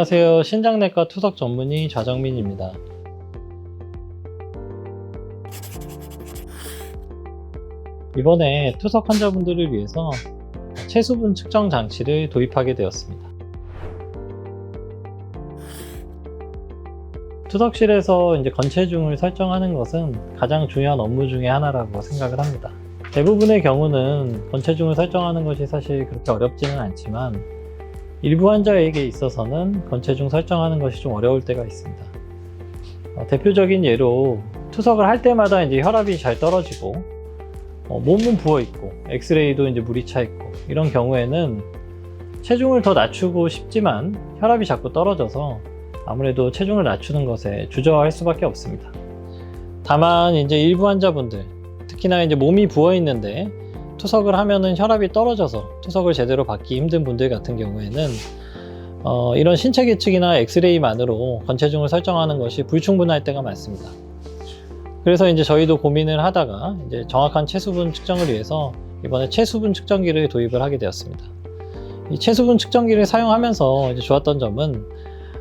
안녕하세요. 신장내과 투석 전문의 좌정민입니다. 이번에 투석 환자분들을 위해서 체수분 측정 장치를 도입하게 되었습니다. 투석실에서 건체중을 설정하는 것은 가장 중요한 업무 중에 하나라고 생각을 합니다. 대부분의 경우는 건체중을 설정하는 것이 사실 그렇게 어렵지는 않지만 일부 환자에게 있어서는 건체중 설정하는 것이 좀 어려울 때가 있습니다. 대표적인 예로 투석을 할 때마다 혈압이 잘 떨어지고 몸은 부어있고 엑스레이도 물이 차있고 이런 경우에는 체중을 더 낮추고 싶지만 혈압이 자꾸 떨어져서 아무래도 체중을 낮추는 것에 주저할 수밖에 없습니다. 다만 일부 환자분들, 특히나 몸이 부어있는데 투석을 하면은 혈압이 떨어져서 투석을 제대로 받기 힘든 분들 같은 경우에는 이런 신체 계측이나 엑스레이만으로 건체중을 설정하는 것이 불충분할 때가 많습니다. 그래서 저희도 고민을 하다가 정확한 체수분 측정을 위해서 이번에 체수분 측정기를 도입을 하게 되었습니다. 이 체수분 측정기를 사용하면서 좋았던 점은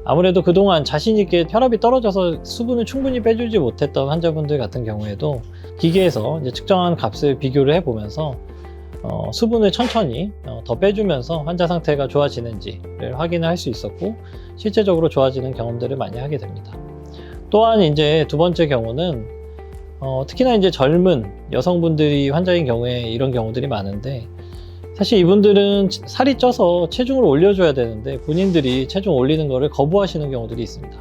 아무래도 그동안 자신있게 혈압이 떨어져서 수분을 충분히 빼주지 못했던 환자분들 같은 경우에도 기계에서 측정한 값을 비교를 해보면서 수분을 천천히 더 빼주면서 환자 상태가 좋아지는지를 확인을 할 수 있었고 실제적으로 좋아지는 경험들을 많이 하게 됩니다. 또한 두 번째 경우는 특히나 젊은 여성분들이 환자인 경우에 이런 경우들이 많은데 사실 이분들은 살이 쪄서 체중을 올려줘야 되는데 본인들이 체중 올리는 것을 거부하시는 경우들이 있습니다.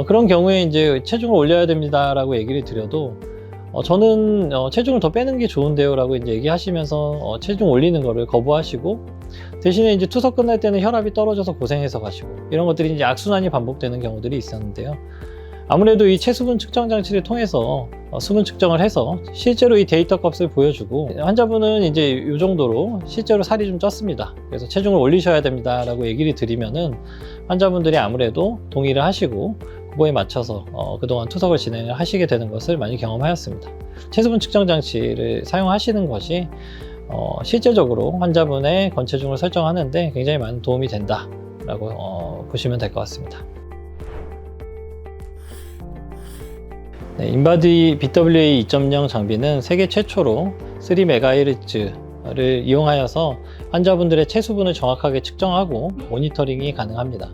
그런 경우에 체중을 올려야 됩니다 라고 얘기를 드려도 저는 체중을 더 빼는 게 좋은데요 라고 얘기하시면서 체중 올리는 거를 거부하시고 대신에 투석 끝날 때는 혈압이 떨어져서 고생해서 가시고 이런 것들이 악순환이 반복되는 경우들이 있었는데요. 아무래도 이 체수분 측정 장치를 통해서 수분 측정을 해서 실제로 이 데이터 값을 보여주고 환자분은 이 정도로 실제로 살이 좀 쪘습니다. 그래서 체중을 올리셔야 됩니다 라고 얘기를 드리면은 환자분들이 아무래도 동의를 하시고 그거에 맞춰서 그동안 투석을 진행을 하시게 되는 것을 많이 경험하였습니다. 체수분 측정 장치를 사용하시는 것이 실제적으로 환자분의 건체중을 설정하는데 굉장히 많은 도움이 된다 라고 보시면 될 것 같습니다. 네, 인바디 BWA 2.0 장비는 세계 최초로 3MHz를 이용하여서 환자분들의 체수분을 정확하게 측정하고 모니터링이 가능합니다.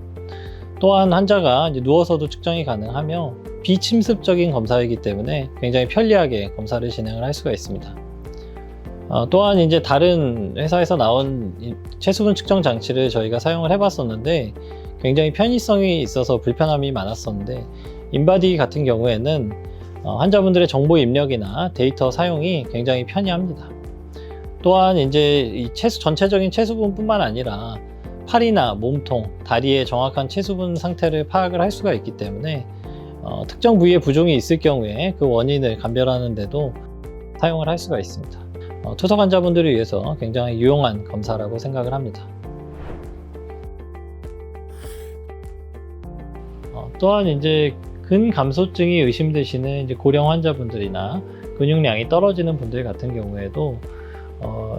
또한 환자가 누워서도 측정이 가능하며 비침습적인 검사이기 때문에 굉장히 편리하게 검사를 진행을 할 수가 있습니다. 또한 다른 회사에서 나온 체수분 측정 장치를 저희가 사용을 해봤었는데 굉장히 편의성이 있어서 불편함이 많았었는데 인바디 같은 경우에는 환자분들의 정보 입력이나 데이터 사용이 굉장히 편리합니다. 또한 이 전체적인 체수분뿐만 아니라 팔이나 몸통, 다리의 정확한 체수분 상태를 파악을 할 수가 있기 때문에 특정 부위에 부종이 있을 경우에 그 원인을 감별하는 데도 사용을 할 수가 있습니다. 투석 환자분들을 위해서 굉장히 유용한 검사라고 생각을 합니다. 또한 근감소증이 의심되시는 고령 환자분들이나 근육량이 떨어지는 분들 같은 경우에도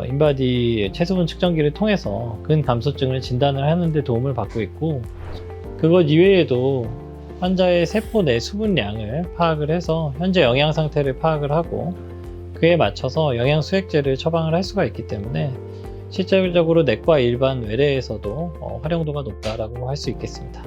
인바디 체수분 측정기를 통해서 근감소증을 진단을 하는 데 도움을 받고 있고 그것 이외에도 환자의 세포 내 수분량을 파악을 해서 현재 영양 상태를 파악을 하고 그에 맞춰서 영양수액제를 처방을 할 수가 있기 때문에 실질적으로 내과 일반 외래에서도 활용도가 높다라고 할 수 있겠습니다.